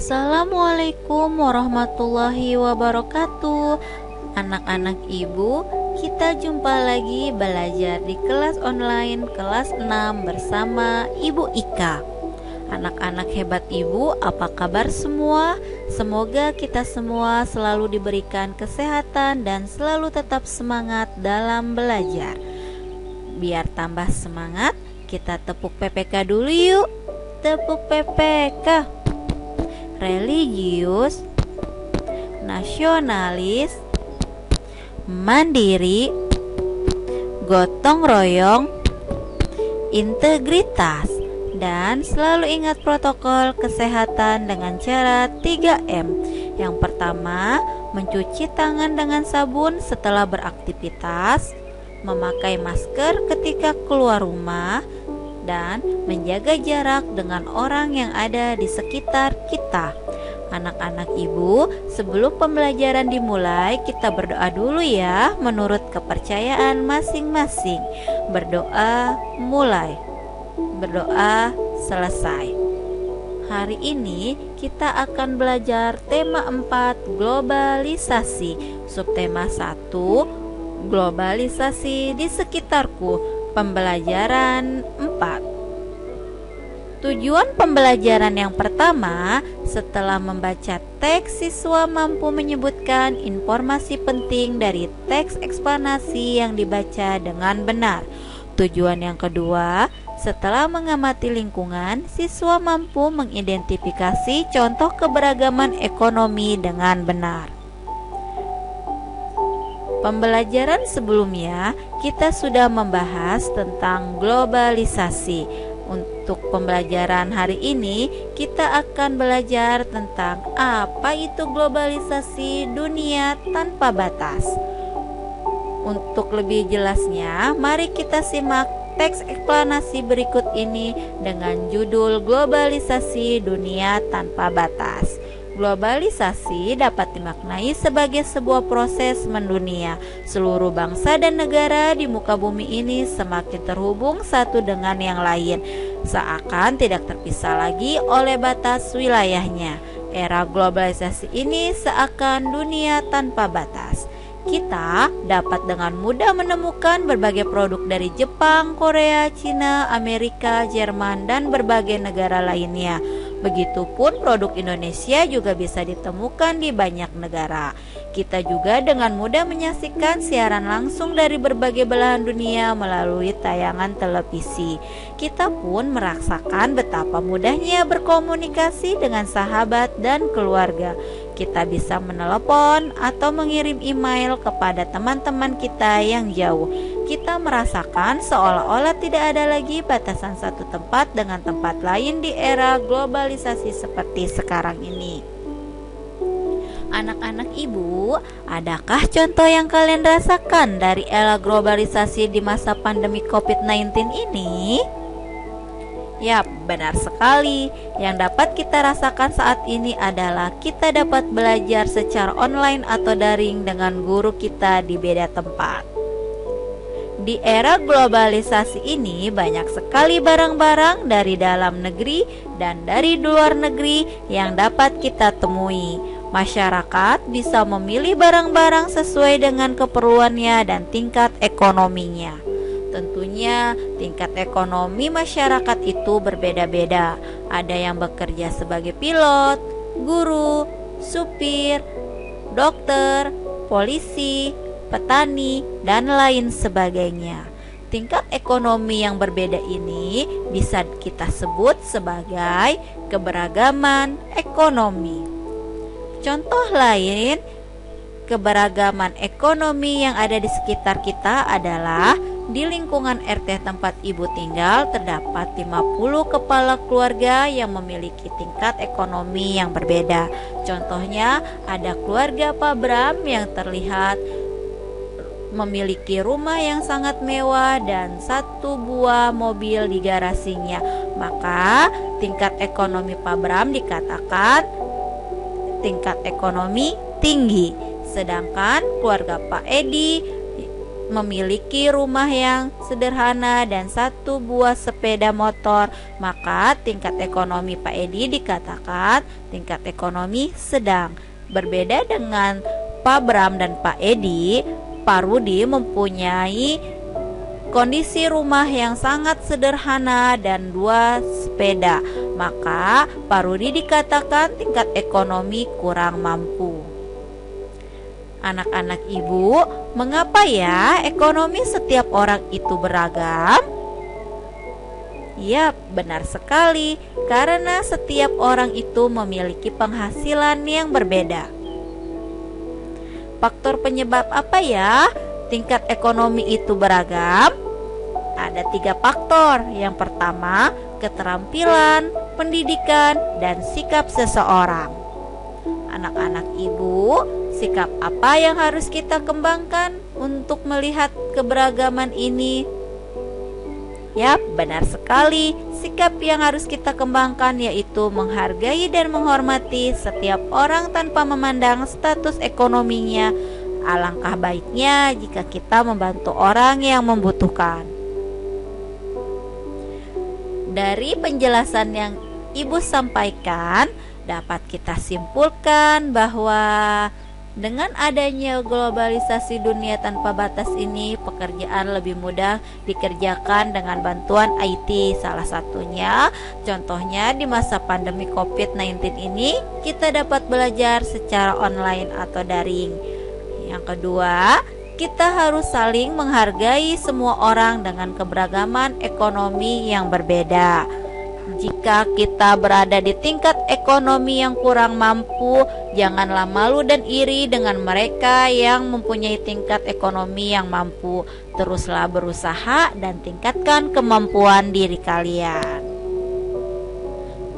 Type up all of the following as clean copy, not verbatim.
Assalamualaikum warahmatullahi wabarakatuh. Anak-anak ibu, kita jumpa lagi belajar di kelas online kelas 6 bersama Ibu Ika. Anak-anak hebat ibu, apa kabar semua? Semoga kita semua selalu diberikan kesehatan dan selalu tetap semangat dalam belajar. Biar tambah semangat, kita tepuk PPK dulu yuk. Tepuk PPK. Religius, nasionalis, mandiri, gotong royong, integritas, dan selalu ingat protokol kesehatan dengan cara 3M. Yang pertama, mencuci tangan dengan sabun setelah beraktivitas, memakai masker ketika keluar rumah, dan menjaga jarak dengan orang yang ada di sekitar kita. Anak-anak ibu, sebelum pembelajaran dimulai, kita berdoa dulu ya, menurut kepercayaan masing-masing. Berdoa mulai, berdoa selesai. Hari ini kita akan belajar tema 4, globalisasi. Subtema 1, globalisasi di sekitarku. Pembelajaran 4. Tujuan pembelajaran yang pertama, setelah membaca teks, siswa mampu menyebutkan informasi penting dari teks eksplanasi yang dibaca dengan benar. Tujuan yang kedua, setelah mengamati lingkungan, siswa mampu mengidentifikasi contoh keberagaman ekonomi dengan benar. Pembelajaran sebelumnya kita sudah membahas tentang globalisasi. Untuk pembelajaran hari ini kita akan belajar tentang apa itu globalisasi dunia tanpa batas. Untuk lebih jelasnya, mari kita simak teks eksplanasi berikut ini dengan judul globalisasi dunia tanpa batas. Globalisasi dapat dimaknai sebagai sebuah proses mendunia. Seluruh bangsa dan negara di muka bumi ini semakin terhubung satu dengan yang lain, seakan tidak terpisah lagi oleh batas wilayahnya. Era globalisasi ini seakan dunia tanpa batas. Kita dapat dengan mudah menemukan berbagai produk dari Jepang, Korea, Cina, Amerika, Jerman, dan berbagai negara lainnya. Begitupun produk Indonesia juga bisa ditemukan di banyak negara. Kita juga dengan mudah menyaksikan siaran langsung dari berbagai belahan dunia melalui tayangan televisi. Kita pun merasakan betapa mudahnya berkomunikasi dengan sahabat dan keluarga. Kita bisa menelepon atau mengirim email kepada teman-teman kita yang jauh. Kita merasakan seolah-olah tidak ada lagi batasan satu tempat dengan tempat lain di era globalisasi seperti sekarang ini. Anak-anak ibu, adakah contoh yang kalian rasakan dari era globalisasi di masa pandemi COVID-19 ini? Yap, benar sekali. Yang dapat kita rasakan saat ini adalah kita dapat belajar secara online atau daring dengan guru kita di beda tempat. Di era globalisasi ini banyak sekali barang-barang dari dalam negeri dan dari luar negeri yang dapat kita temui. Masyarakat bisa memilih barang-barang sesuai dengan keperluannya dan tingkat ekonominya. Tentunya tingkat ekonomi masyarakat itu berbeda-beda. Ada yang bekerja sebagai pilot, guru, supir, dokter, polisi, petani, dan lain sebagainya. Tingkat ekonomi yang berbeda ini bisa kita sebut sebagai keberagaman ekonomi. Contoh lain keberagaman ekonomi yang ada di sekitar kita adalah di lingkungan RT tempat ibu tinggal terdapat 50 kepala keluarga yang memiliki tingkat ekonomi yang berbeda. Contohnya ada keluarga Pak Bram yang terlihat memiliki rumah yang sangat mewah dan 1 buah mobil di garasinya. Maka tingkat ekonomi Pak Bram dikatakan tingkat ekonomi tinggi. Sedangkan keluarga Pak Edi memiliki rumah yang sederhana dan 1 buah sepeda motor, maka tingkat ekonomi Pak Edi dikatakan tingkat ekonomi sedang. Berbeda dengan Pak Bram dan Pak Edi, Pak Rudi mempunyai kondisi rumah yang sangat sederhana dan 2 sepeda, maka Pak Rudi dikatakan tingkat ekonomi kurang mampu. Anak-anak ibu, mengapa ya ekonomi setiap orang itu beragam? Ya, benar sekali, karena setiap orang itu memiliki penghasilan yang berbeda. Faktor penyebab apa ya tingkat ekonomi itu beragam? Ada 3 faktor. Yang pertama, keterampilan, pendidikan, dan sikap seseorang. Anak-anak ibu, sikap apa yang harus kita kembangkan untuk melihat keberagaman ini? Ya, benar sekali. Sikap yang harus kita kembangkan yaitu menghargai dan menghormati setiap orang tanpa memandang status ekonominya. Alangkah baiknya jika kita membantu orang yang membutuhkan. Dari penjelasan yang Ibu sampaikan, dapat kita simpulkan bahwa dengan adanya globalisasi dunia tanpa batas ini, pekerjaan lebih mudah dikerjakan dengan bantuan IT. Salah satunya, contohnya di masa pandemi COVID-19 ini, kita dapat belajar secara online atau daring. Yang kedua, kita harus saling menghargai semua orang dengan keberagaman ekonomi yang berbeda. Jika kita berada di tingkat ekonomi yang kurang mampu, janganlah malu dan iri dengan mereka yang mempunyai tingkat ekonomi yang mampu. Teruslah berusaha dan tingkatkan kemampuan diri kalian.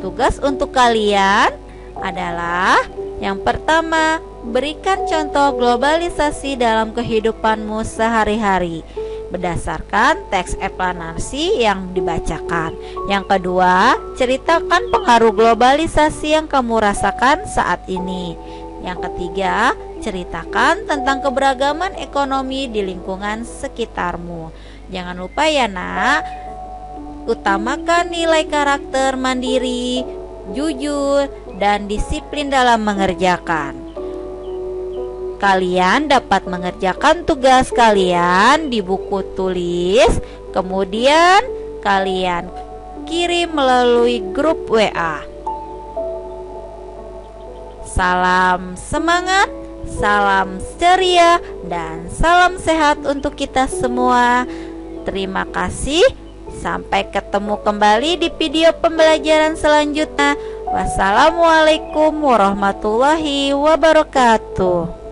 Tugas untuk kalian adalah yang pertama, berikan contoh globalisasi dalam kehidupanmu sehari-hari berdasarkan teks eksplanasi yang dibacakan. Yang kedua, ceritakan pengaruh globalisasi yang kamu rasakan saat ini. Yang ketiga, ceritakan tentang keberagaman ekonomi di lingkungan sekitarmu. Jangan lupa ya nak, utamakan nilai karakter mandiri, jujur, dan disiplin dalam mengerjakan. Kalian dapat mengerjakan tugas kalian di buku tulis, kemudian kalian kirim melalui grup WA. Salam semangat, salam ceria, dan salam sehat untuk kita semua. Terima kasih. Sampai ketemu kembali di video pembelajaran selanjutnya. Wassalamualaikum warahmatullahi wabarakatuh.